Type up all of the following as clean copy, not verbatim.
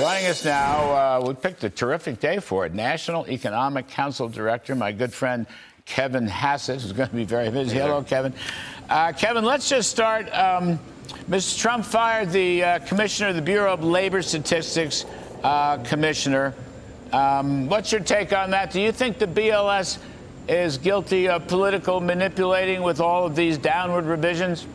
Joining us now, we picked a terrific day for it. National Economic Council Director, my good friend Kevin Hassett, who's going to be very busy. Hello, Kevin. Kevin, let's just start. Mr. Trump fired the commissioner of the Bureau of Labor Statistics commissioner. What's your take on that? Do you think the BLS is guilty of political manipulating with all of these downward revisions?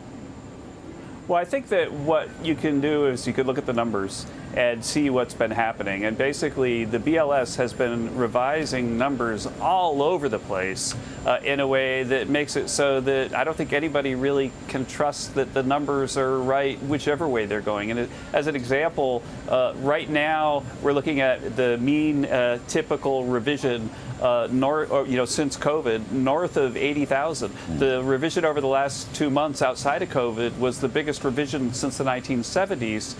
Well, I think that what you can do is you could look at the numbers and see what's been happening. And basically, the BLS has been revising numbers all over the place in a way that makes it so that I don't think anybody really can trust that the numbers are right, whichever way they're going. And as an example, right now we're looking at the mean typical revision since COVID, north of 80,000. The revision over the last 2 months outside of COVID was the biggest revision since the 1970s.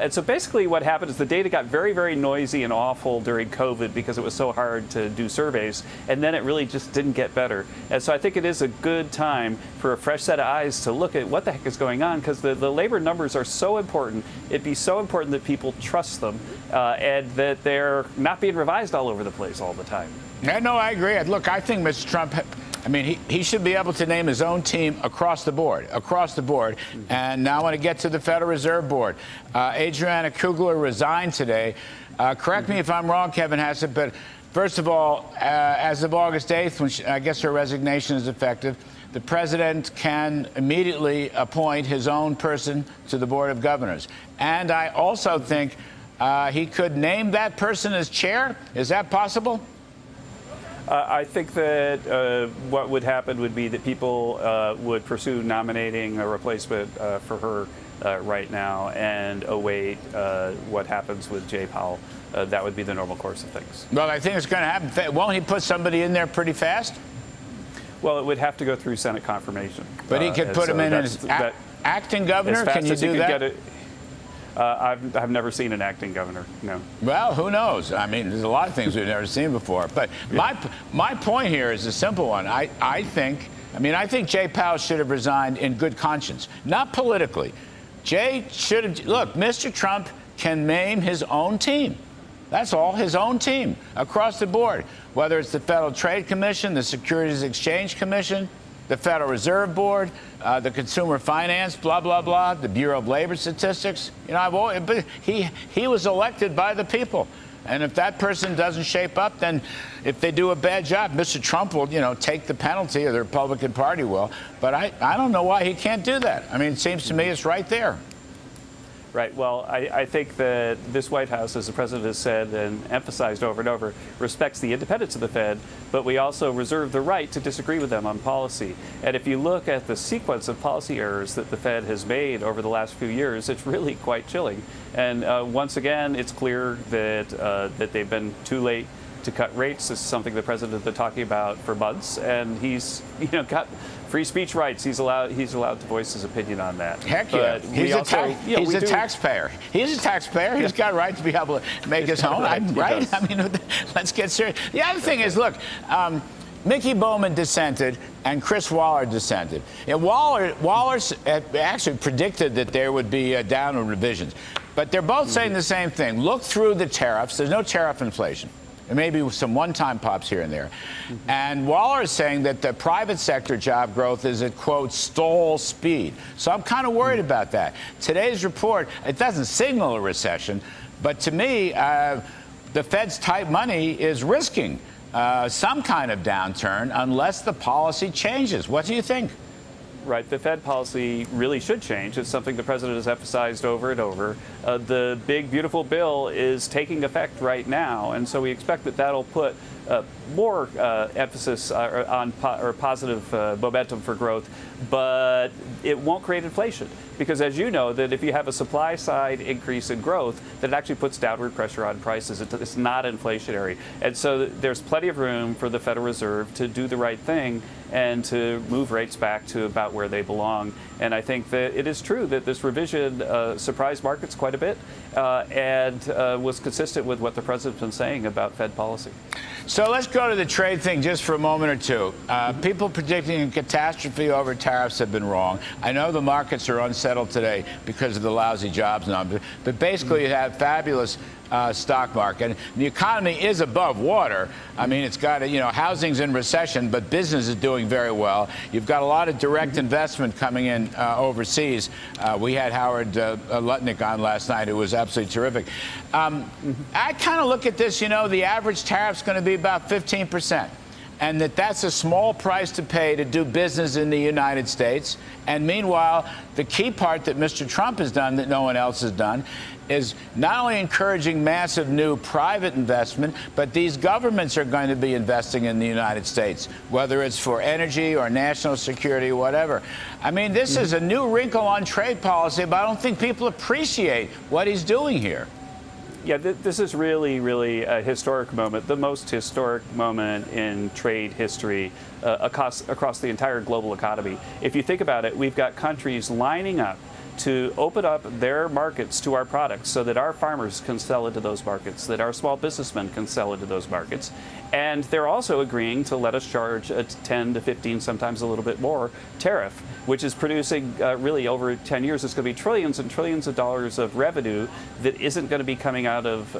And so basically what happened is the data got very, very noisy and awful during COVID because it was so hard to do surveys. And then it really just didn't get better. And so I think it is a good time for a fresh set of eyes to look at what the heck is going on, because the labor numbers are so important. It'd be so important that people trust them and that they're not being revised all over the place all the time. No, I agree. Look, I think Mr. Trump, he should be able to name his own team across the board. And now I want to get to the Federal Reserve Board. Adriana Kudlow resigned today. Correct me if I'm wrong, Kevin Hassett, but first of all, as of August 8th, when I guess her resignation is effective, the president can immediately appoint his own person to the Board of Governors. And I also think he could name that person as chair. Is that possible? I think that what would happen would be that people would pursue nominating a replacement for her right now and await what happens with Jay Powell. That would be the normal course of things. Well, I think it's going to happen. Won't he put somebody in there pretty fast? Well, it would have to go through Senate confirmation. But he could put him in as acting governor? Can you do that? I've never seen an acting governor, no. Well, who knows? There's a lot of things we've never seen before. But my point here is a simple one. I think Jay Powell should have resigned in good conscience, not politically. Jay should have. Look, Mr. Trump can name his own team. That's all, his own team across the board, whether it's the Federal Trade Commission, the Securities Exchange Commission, the Federal Reserve Board, the Consumer Finance, blah, blah, blah, the Bureau of Labor Statistics. But he was elected by the people. And if that person doesn't shape up, then if they do a bad job, Mr. Trump will, take the penalty, or the Republican Party will. But I don't know why he can't do that. It seems to me it's right there. Right. Well, I think that this White House, as the president has said and emphasized over and over, respects the independence of the Fed, but we also reserve the right to disagree with them on policy. And if you look at the sequence of policy errors that the Fed has made over the last few years, it's really quite chilling. And once again, it's clear that they've been too late to cut rates. This is something the president has been talking about for months, and he's got free speech rights. He's allowed to voice his opinion on that. Heck yeah. He's a taxpayer. He's a taxpayer. He's got a right to be able to make his own. Right? Let's get serious. The other thing is, look, Mickey Bowman dissented and Chris Waller dissented. And Waller actually predicted that there would be downward revisions. But they're both saying the same thing. Look through the tariffs. There's no tariff inflation. There may be some one-time pops here and there. And Waller is saying that the private sector job growth is at, quote, stall speed. So I'm kind of worried about that. Today's report, it doesn't signal a recession, but to me, the Fed's tight money is risking some kind of downturn unless the policy changes. What do you think? Right. The Fed policy really should change. It's something the president has emphasized over and over. The big, beautiful bill is taking effect right now, and so we expect that that'll put more emphasis on positive momentum for growth, but it won't create inflation. Because as you know, that if you have a supply side increase in growth, that it actually puts downward pressure on prices. It's not inflationary. And so there's plenty of room for the Federal Reserve to do the right thing and to move rates back to about where they belong. And I think that it is true that this revision surprised markets quite a bit and was consistent with what the president's been saying about Fed policy. So let's go to the trade thing just for a moment or two. People predicting a catastrophe over tariffs have been wrong. I know the markets are unsettled today because of the lousy jobs numbers, but basically you have fabulous stock market. The economy is above water. I mean, it's got, housing's in recession, but business is doing very well. You've got a lot of direct investment coming in overseas. We had Howard Lutnick on last night, who was absolutely terrific. I kind of look at this, the average tariff's going to be about 15%. And that's a small price to pay to do business in the United States. And meanwhile, the key part that Mr. Trump has done that no one else has done is not only encouraging massive new private investment, but these governments are going to be investing in the United States, whether it's for energy or national security or whatever. I mean, this is a new wrinkle on trade policy, but I don't think people appreciate what he's doing here. Yeah, this is really, really a historic moment, the most historic moment in trade history across the entire global economy. If you think about it, we've got countries lining up to open up their markets to our products so that our farmers can sell into those markets, that our small businessmen can sell into those markets. And they're also agreeing to let us charge a 10 to 15, sometimes a little bit more, tariff, which is producing really over 10 years, it's going to be trillions and trillions of dollars of revenue that isn't going to be coming out of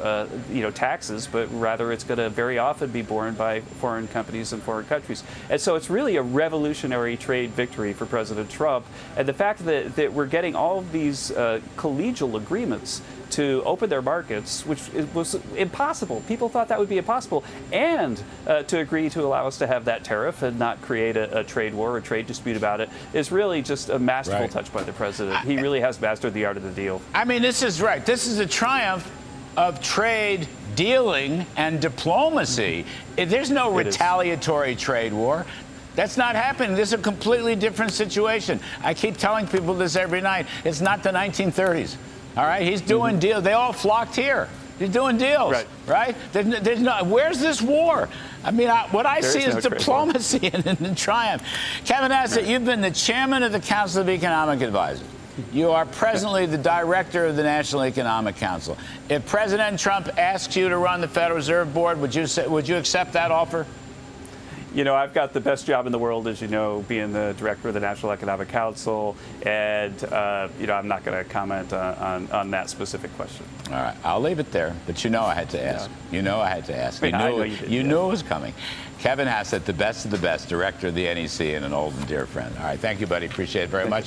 taxes, but rather it's going to very often be borne by foreign companies and foreign countries. And so it's really a revolutionary trade victory for President Trump. And the fact that we're getting all of these collegial agreements to open their markets, which was impossible. People thought that would be impossible. And to agree to allow us to have that tariff and not create a trade war or trade dispute about it is really just a masterful touch by the president. He really has mastered the art of the deal. I mean, this is right. This is a triumph of trade dealing and diplomacy. There's no retaliatory trade war. That's not happening. This is a completely different situation. I keep telling people this every night. It's not the 1930s. All right, he's doing deals. They all flocked here. He's doing deals, right? There's no. Where's this war? I mean, what I see is diplomacy and triumph. Kevin Hassett, you've been the chairman of the Council of Economic Advisors. You are presently the director of the National Economic Council. If President Trump asks you to run the Federal Reserve Board, would you accept that offer? I've got the best job in the world, as you know, being the director of the National Economic Council, and I'm not going to comment on that specific question. All right, I'll leave it there. But I had to ask. I had to ask. I know you did, you knew it was coming. Kevin Hassett, the best of the best, director of the NEC, and an old and dear friend. All right, thank you, buddy. Appreciate it very much.